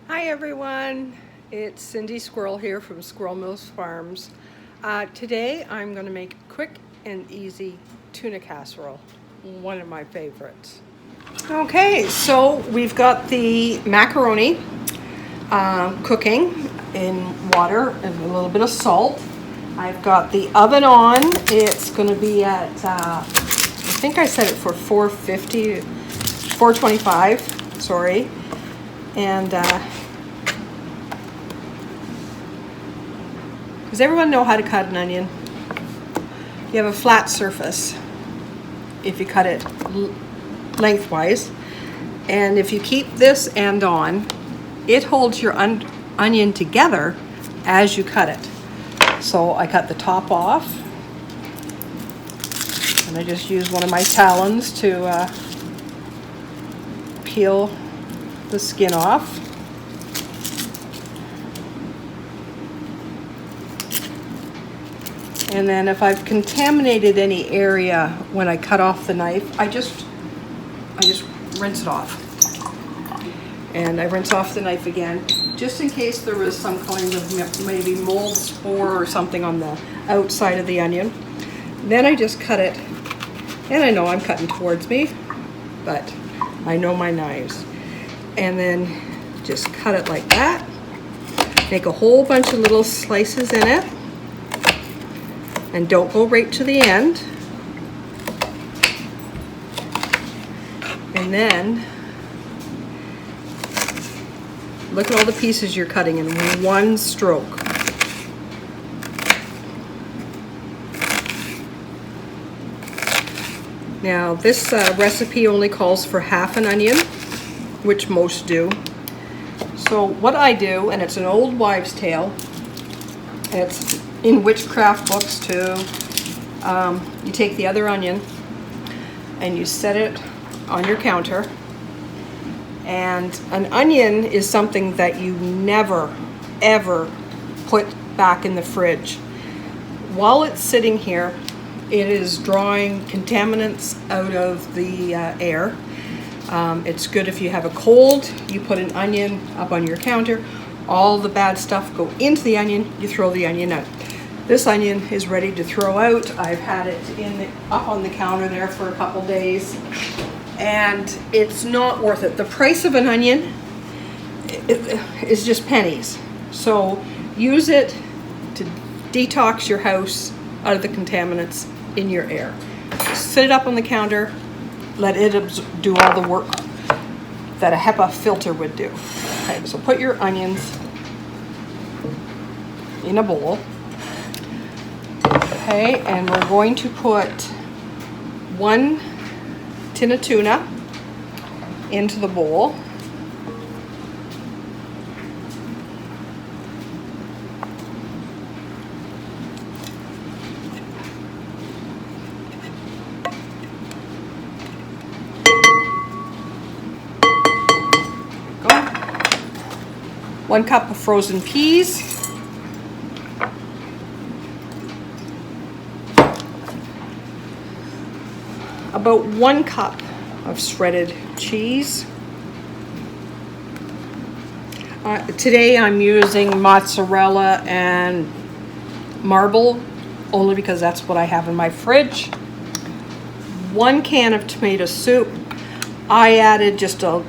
Hi everyone, it's Cindy Squirrel here from Squirrel Mills Farms. Today I'm going to make a quick and easy tuna casserole, one of my favorites. Okay, so we've got the macaroni cooking in water and a little bit of salt. I've got the oven on. It's going to be at, I think I set it for 450, 425, sorry. And does everyone know how to cut an onion? You have a flat surface if you cut it lengthwise. And if you keep this end on, it holds your onion together as you cut it. So I cut the top off. And I just use one of my talons to peel the skin off. And then if I've contaminated any area when I cut off the knife, I just rinse it off. And I rinse off the knife again, just in case there was some kind of maybe mold spore or something on the outside of the onion. Then I just cut it, and I know I'm cutting towards me, but I know my knives. And then just cut it like that. Make a whole bunch of little slices in it. And don't go right to the end. And then look at all the pieces you're cutting in one stroke. Now this recipe only calls for half an onion, which most do. So what I do, and it's an old wives' tale, and it's in witchcraft books too, you take the other onion and you set it on your counter. And an onion is something that you never, ever put back in the fridge. While it's sitting here, it is drawing contaminants out of the air. It's good if you have a cold, you put an onion up on your counter, all the bad stuff go into the onion, you throw the onion out. This onion is ready to throw out. I've had it up on the counter there for a couple days, and it's not worth it. The price of an onion is just pennies. So use it to detox your house out of the contaminants in your air. Sit it up on the counter, let it do all the work that a HEPA filter would do. Okay, so put your onions in a bowl. Okay, and we're going to put 1 tin of tuna into the bowl. Go. 1 cup of frozen peas. About 1 cup of shredded cheese. Today I'm using mozzarella and marble, only because that's what I have in my fridge. 1 can of tomato soup. I added just a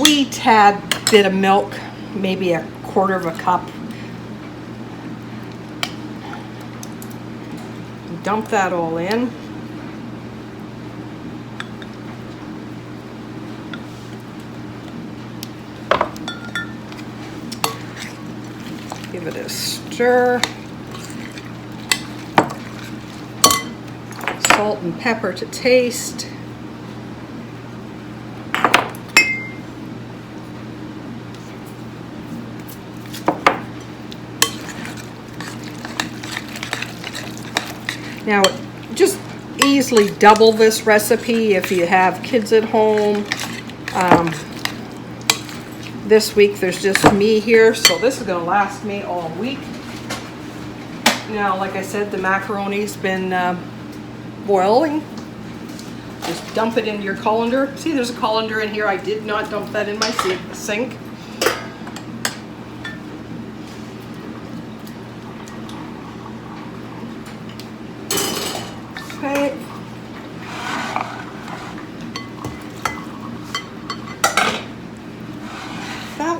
wee tad bit of milk, maybe a 1/4 cup. Dump that all in. Give it a stir. Salt and pepper to taste. Now, just easily double this recipe if you have kids at home. This week there's just me here, so this is going to last me all week. Now, like I said, the macaroni's been boiling. Just dump it into your colander. See, there's a colander in here. I did not dump that in my sink.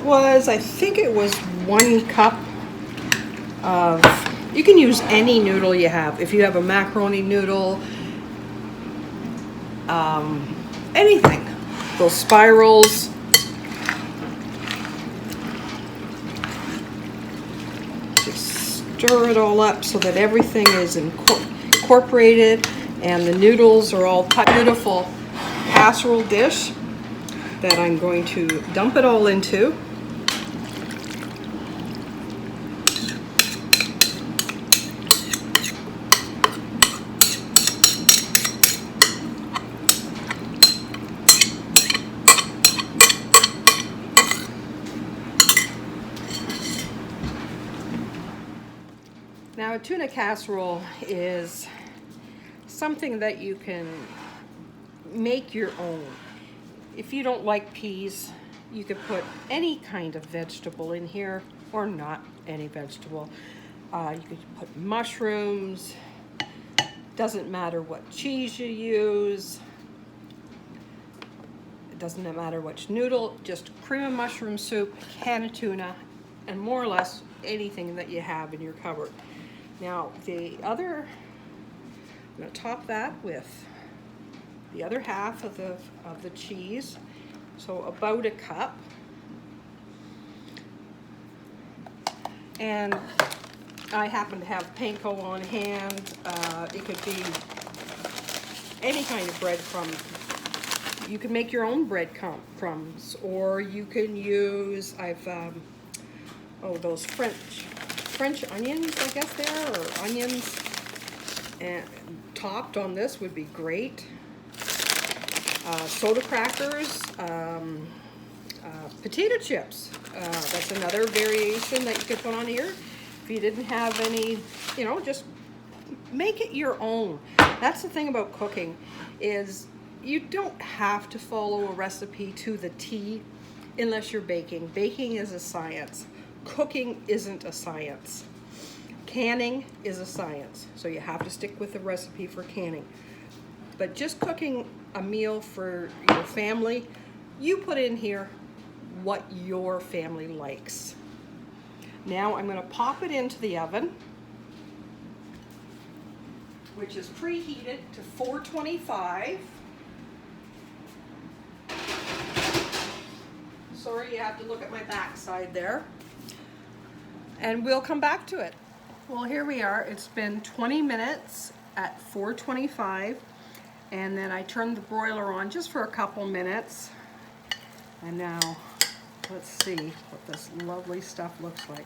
was, I think it was 1 cup of, you can use any noodle you have. If you have a macaroni noodle, anything. Those spirals. Just stir it all up so that everything is incorporated and the noodles are all beautiful casserole dish that I'm going to dump it all into. Now, a tuna casserole is something that you can make your own. If you don't like peas, you could put any kind of vegetable in here, or not any vegetable. You could put mushrooms. Doesn't matter what cheese you use. It doesn't matter which noodle, just cream of mushroom soup, can of tuna, and more or less anything that you have in your cupboard. Now, I'm going to top that with the other half of the cheese, so about 1 cup. And I happen to have panko on hand. It could be any kind of breadcrumb. You can make your own breadcrumbs, or you can use, those French onions, I guess or onions, and topped on this would be great. Soda crackers, potato chips. That's another variation that you could put on here. If you didn't have any, just make it your own. That's the thing about cooking, is you don't have to follow a recipe to the T unless you're baking. Baking is a science. Cooking isn't a science. Canning is a science, so you have to stick with the recipe for canning. But just cooking a meal for your family, you put in here what your family likes. Now I'm going to pop it into the oven, which is preheated to 425. Sorry, you have to look at my backside there. And we'll come back to it. Well, here we are. It's been 20 minutes at 425, and then I turned the broiler on just for a couple minutes. And now, let's see what this lovely stuff looks like.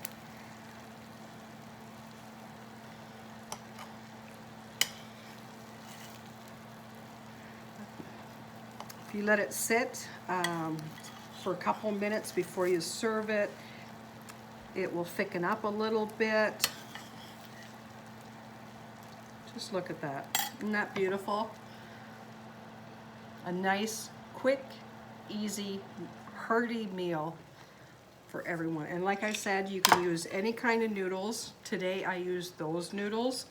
If you let it sit for a couple minutes before you serve it, it will thicken up a little bit. Just look at that. Isn't that beautiful? A nice, quick, easy, hearty meal for everyone. And like I said, you can use any kind of noodles. Today I used those noodles,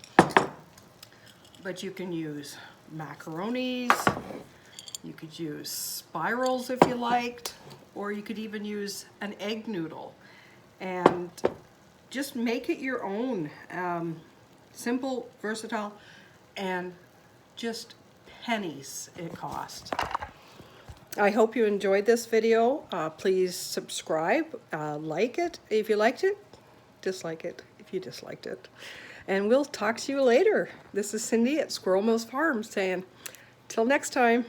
but you can use macaronis, you could use spirals if you liked, or you could even use an egg noodle. And just make it your own. Simple, versatile, and just pennies it cost. I hope you enjoyed this video. Please subscribe, like it if you liked it, dislike it if you disliked it. And we'll talk to you later. This is Cindy at Squirrel Mills Farm saying, till next time.